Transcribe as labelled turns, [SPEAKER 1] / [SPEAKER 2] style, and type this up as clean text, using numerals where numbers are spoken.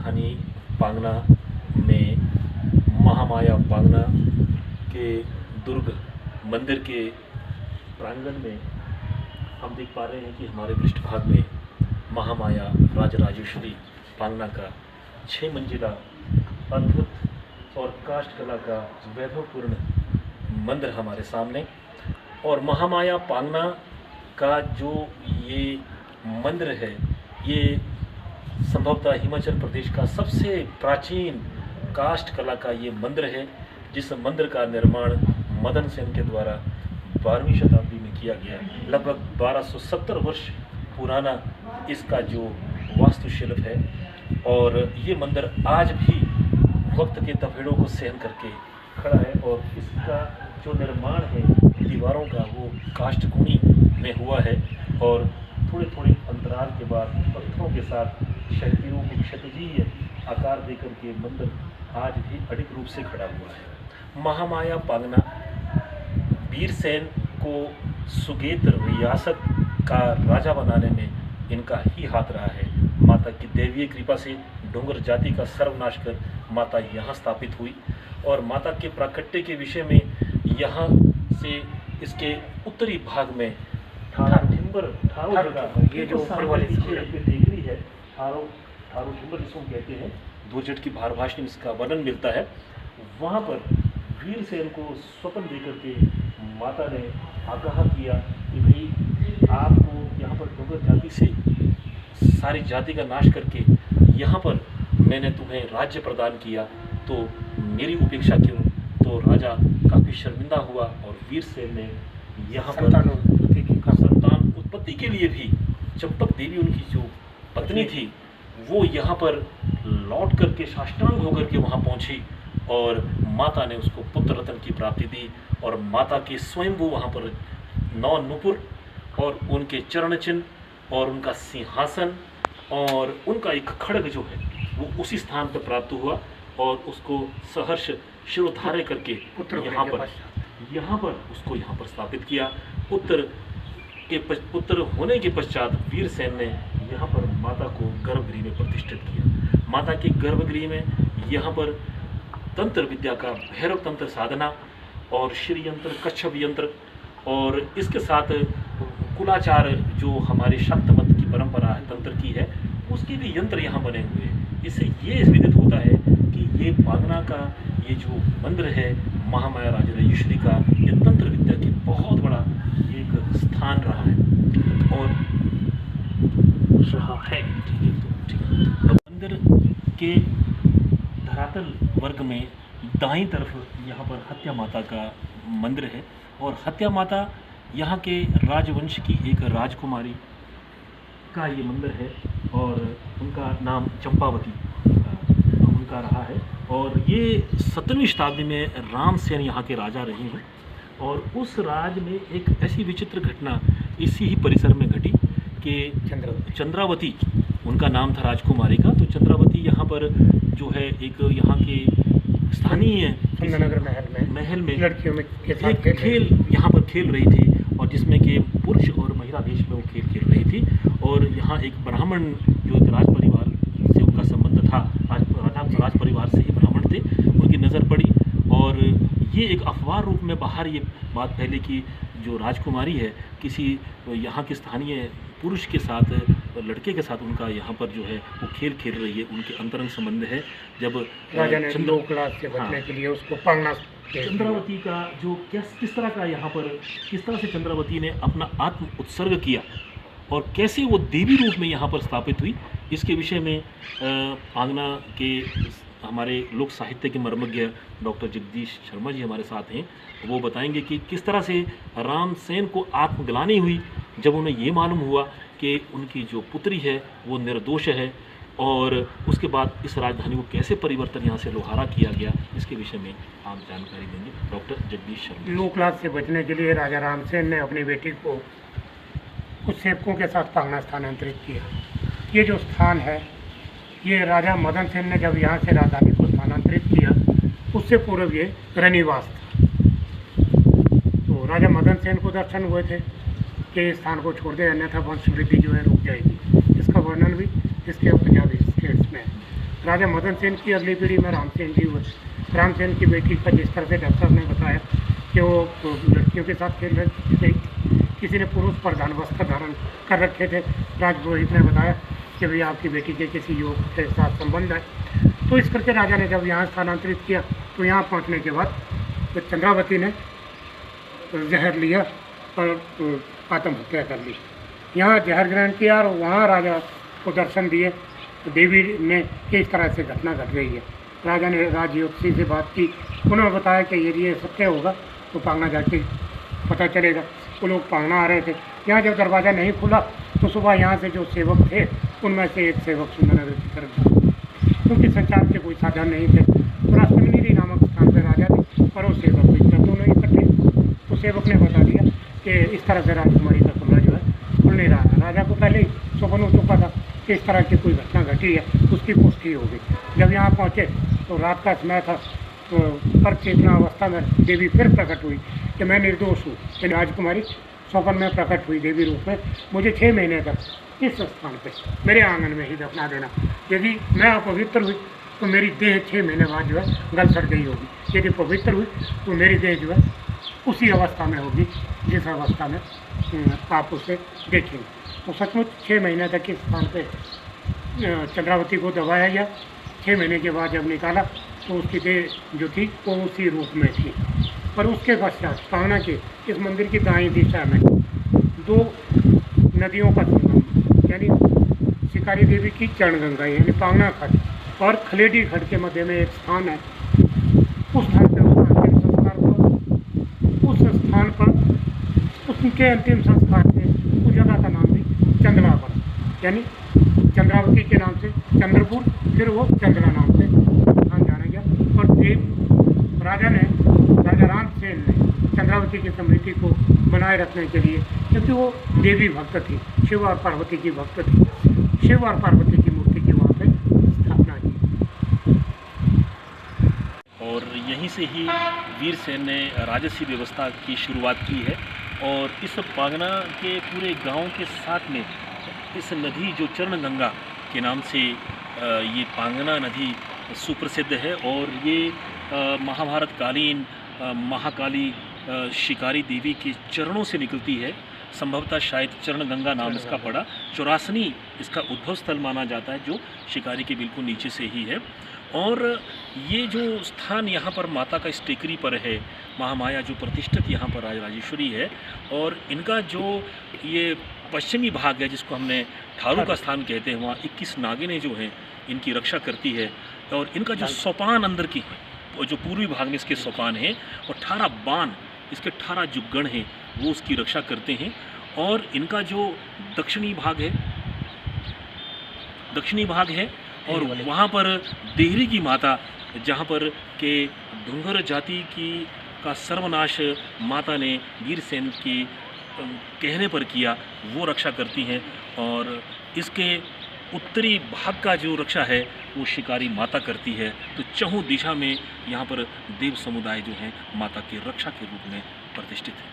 [SPEAKER 1] राजधानी पांगना में महामाया पांगना के दुर्ग मंदिर के प्रांगण में हम देख पा रहे हैं कि हमारे पृष्ठभाग में महामाया राजराजेश्वरी पांगना का 6 मंजिला अद्भुत और काष्ठ कला का वैभवपूर्ण मंदिर हमारे सामने। और महामाया पांगना का जो ये मंदिर है, ये संभवतः हिमाचल प्रदेश का सबसे प्राचीन काष्ठ कला का ये मंदिर है, जिस मंदिर का निर्माण मदन सेन के द्वारा 12वीं शताब्दी में किया गया। लगभग 1270 वर्ष पुराना इसका जो वास्तुशिल्प है, और ये मंदिर आज भी वक्त के तपेड़ों को सहन करके खड़ा है। और इसका जो निर्माण है दीवारों का, वो काष्ठकुणी में हुआ है, और थोड़े थोड़े अंतराल के बाद पत्थरों के साथ शैतियों को क्षैतिजीय आकार देकर के मंदिर आज भी अडिग रूप से खड़ा हुआ है। महामाया पांगना वीरसेन को सुगेत रियासत का राजा बनाने में इनका ही हाथ रहा है। माता की दैवीय कृपा से डोंगर जाति का सर्वनाश कर माता यहाँ स्थापित हुई, और माता के प्राकट्य के विषय में यहाँ से इसके उत्तरी भाग में ठारो जगह, ये जो ऊपर वाली देख रही है, ठारो टिम्बर जिसको कहते हैं, दुर्जट की भारभाषा में इसका वर्णन मिलता है। वहाँ पर वीरसेन को स्वप्न देकर के माता ने आगाह किया कि भाई आपको यहाँ पर डोंगर जाति से सारी जाति का नाश करके यहाँ पर मैंने तुम्हें राज्य प्रदान किया, तो मेरी उपेक्षा क्यों। तो राजा काफ़ी शर्मिंदा हुआ, और वीरसेन ने यहाँ पर संतान उत्पत्ति के लिए भी चंपक देवी उनकी जो पत्नी थी, वो यहाँ पर लौट करके साष्टांग होकर के वहाँ पहुँची, और माता ने उसको पुत्र रत्न की प्राप्ति दी। और माता के स्वयंभू वहाँ पर 9 नुपुर और उनके चरण चिन्ह और उनका सिंहासन और उनका एक खड्ग जो है वो उसी स्थान पर प्राप्त हुआ, और उसको सहर्ष शिरोधार्य करके यहाँ पर उसको यहाँ पर स्थापित किया। पुत्र होने के पश्चात वीरसेन ने यहाँ पर माता को गर्भगृह में प्रतिष्ठित किया। माता के गर्भगृह में यहाँ पर तंत्र विद्या का भैरव तंत्र साधना और श्री यंत्र, कच्छप यंत्र, और इसके साथ कुलाचार जो हमारे शाक्त मत की परंपरा है तंत्र की है, उसके भी यंत्र यहाँ बने हुए हैं। इससे ये विदित होता है कि ये पांगना का ये जो मंदिर है महामाया राजराजेश्वरी का, ये तंत्र विद्या की बहुत बड़ा एक स्थान रहा है और रहा है। मंदिर के धरातल वर्ग में दाईं तरफ यहाँ पर हत्या माता का मंदिर है, और हत्या माता यहाँ के राजवंश की एक राजकुमारी का ये मंदिर है, और उनका नाम चंपावती उनका रहा है। और ये 17वीं शताब्दी में रामसेन यहाँ के राजा रहे हैं, और उस राज में एक ऐसी विचित्र घटना इसी ही परिसर में घटी कि चंद्रावती उनका नाम था राजकुमारी का। तो चंद्रावती यहाँ पर जो है एक यहाँ के स्थानीय महल में लड़कियों में एक खेल यहाँ पर खेल रही थी, और जिसमें कि पुरुष और महिला वेश में वो खेल रही थी। और यहाँ एक ब्राह्मण जो एक राज परिवार से उनका संबंध था, राज परिवार से ही ब्राह्मण थे, उनकी नज़र पड़ी, और ये एक अफवाह रूप में बाहर ये बात फैली कि जो राजकुमारी है किसी यहाँ के स्थानीय पुरुष के साथ, लड़के के साथ उनका यहाँ पर जो है वो खेल रही है, उनके अंतरंग संबंध है। जब
[SPEAKER 2] राजा ने लोकलाज से बचने के लिए उसको पांगना
[SPEAKER 1] चंद्रावती का जो किस तरह का यहाँ पर किस तरह से चंद्रावती ने अपना आत्म उत्सर्ग किया और कैसे वो देवी रूप में यहाँ पर स्थापित हुई, इसके विषय में पांगना के हमारे लोक साहित्य के मर्मज्ञ डॉक्टर जगदीश शर्मा जी हमारे साथ हैं। वो बताएंगे कि किस तरह से रामसेन को आत्मग्लानि हुई जब उन्हें ये मालूम हुआ कि उनकी जो पुत्री है वो निर्दोष है, और उसके बाद इस राजधानी को कैसे परिवर्तन यहाँ से लोहारा किया गया, इसके विषय में आप जानकारी देंगे डॉक्टर जगदीश शर्मा।
[SPEAKER 2] लोकलाज से बचने के लिए राजा रामसेन ने अपनी बेटी को कुछ सेवकों के साथ पांगना स्थानांतरित किया। ये जो स्थान है ये राजा मदन सेन ने जब यहाँ से राजधानी को स्थानांतरित किया, उससे पूर्व ये रनिवास था। तो राजा मदन सेन को दर्शन हुए थे कि इस स्थान को छोड़ दे, अन्यथा वंश वृद्धि जो है रुक जाएगी। इसका वर्णन भी इसके पंजाबी स्टेट्स में राजा मदन सेन की अगली पीढ़ी में रामसेन जी हुए। रामसेन की बेटी का जिस तरह से डॉक्टर ने बताया कि वो लड़कियों के साथ खेल रही थी, किसी ने पुरुष प्रधान वस्त्र धारण कर रखे थे। राजपुरोहित ने बताया कि भाई आपकी बेटी के किसी युवक के साथ संबंध है। तो इस करके राजा ने जब यहाँ स्थानांतरित किया तो यहाँ पहुँचने के बाद तो चंद्रावती ने जहर लिया और आत्महत्या कर ली। यहाँ जहर ग्रहण किया और वहाँ राजा को दर्शन दिए। तो देवी ने किस तरह से घटना घट रही है, राजा ने राजयोगी से बात की। उन्होंने बताया कि यदि ये सत्य होगा तो पांगना जाके पता चलेगा। वो लोग पांगना आ रहे थे। यहाँ जब दरवाज़ा नहीं खुला तो सुबह यहाँ से जो सेवक थे उनमें से एक सेवक सुंदरनगर की तरफ गया, क्योंकि संचार के कोई साधन नहीं थे। तो राष्ट्रमंदिरी नामक स्थान पर राजा थे और वो सेवक भी, दोनों इकट्ठे। तो सेवक ने बता दिया कि इस तरह से राजकुमारी का कमरा जो है खुल नहीं रहा है। राजा को पहले ही स्वप्न हो चुका था कि इस तरह की कोई घटना घटी है, उसकी पुष्टि हो गई। जब यहाँ पहुँचे तो रात का समय था, तो पर चेतना अवस्था में देवी फिर प्रकट हुई कि मैं निर्दोष हूँ। कि राजकुमारी स्वप्न में प्रकट हुई देवी रूप में, मुझे 6 महीने तक इस स्थान पे मेरे आंगन में ही दफना देना। यदि मैं अपवित्र हुई तो मेरी देह 6 महीने बाद जो है गल सड़ गई होगी। यदि पवित्र हुई तो मेरी देह जो है उसी अवस्था में होगी जिस अवस्था में आप उसे देखेंगे। तो सचमुच 6 महीने तक इस स्थान पे चंद्रावती को दबाया गया। 6 महीने के बाद जब निकाला तो उसकी देह जो थी वो उसी रूप में थी। पर उसके पश्चात पांगना के इस मंदिर की दाईं दिशा में 2 नदियों का संगम, यानी शिकारी देवी की चरणगंगा यानी पांगना खड्ड और खलेडी खड्ड के मध्य में एक स्थान है। उस स्थान पर उसका अंतिम संस्कार हुआ। उस स्थान पर उसके अंतिम संस्कार से उस जगह का नाम भी चंद्रा पड़ा, यानी चंद्रावती के नाम से चंद्रपुर, फिर वो चंद्रा नाम से स्थान जाना गया। और राजा रामसेन ने चंद्रावती की समृद्धि को बनाए रखने के लिए, क्योंकि वो देवी भक्त थी, शिव और पार्वती की भक्त थी, शिव और पार्वती की मूर्ति की वहाँ पे स्थापना की।
[SPEAKER 1] और यहीं से ही वीरसेन ने राजसी व्यवस्था की शुरुआत की है। और इस पांगना के पूरे गांव के साथ में इस नदी जो चरणगंगा के नाम से ये पांगना नदी सुप्रसिद्ध है। और ये महाभारत कालीन महाकाली शिकारी देवी के चरणों से निकलती है। संभवतः शायद चरणगंगा नाम इसका पड़ा। चौरासनी इसका उद्भव स्थल माना जाता है, जो शिकारी के बिल्कुल नीचे से ही है। और ये जो स्थान यहाँ पर माता का इस टेकरी पर है, महामाया जो प्रतिष्ठित यहाँ पर राजराजेश्वरी है। और इनका जो ये पश्चिमी भाग है जिसको हमने ठारू का स्थान कहते हैं, वहाँ 21 नागिनें जो हैं इनकी रक्षा करती है। और इनका जो सोपान अंदर की है, जो पूर्वी भाग में इसके सोपान हैं, और 18 बाण इसके 18 जो गण हैं वो उसकी रक्षा करते हैं। और इनका जो दक्षिणी भाग है और वहाँ पर देहरी की माता, जहाँ पर के धुंगर जाति की का सर्वनाश माता ने वीरसेन के कहने पर किया, वो रक्षा करती हैं। और इसके उत्तरी भाग का जो रक्षा है वो शिकारी माता करती है। तो चहुं दिशा में यहाँ पर देव समुदाय जो हैं माता की रक्षा के रूप में प्रतिष्ठित है।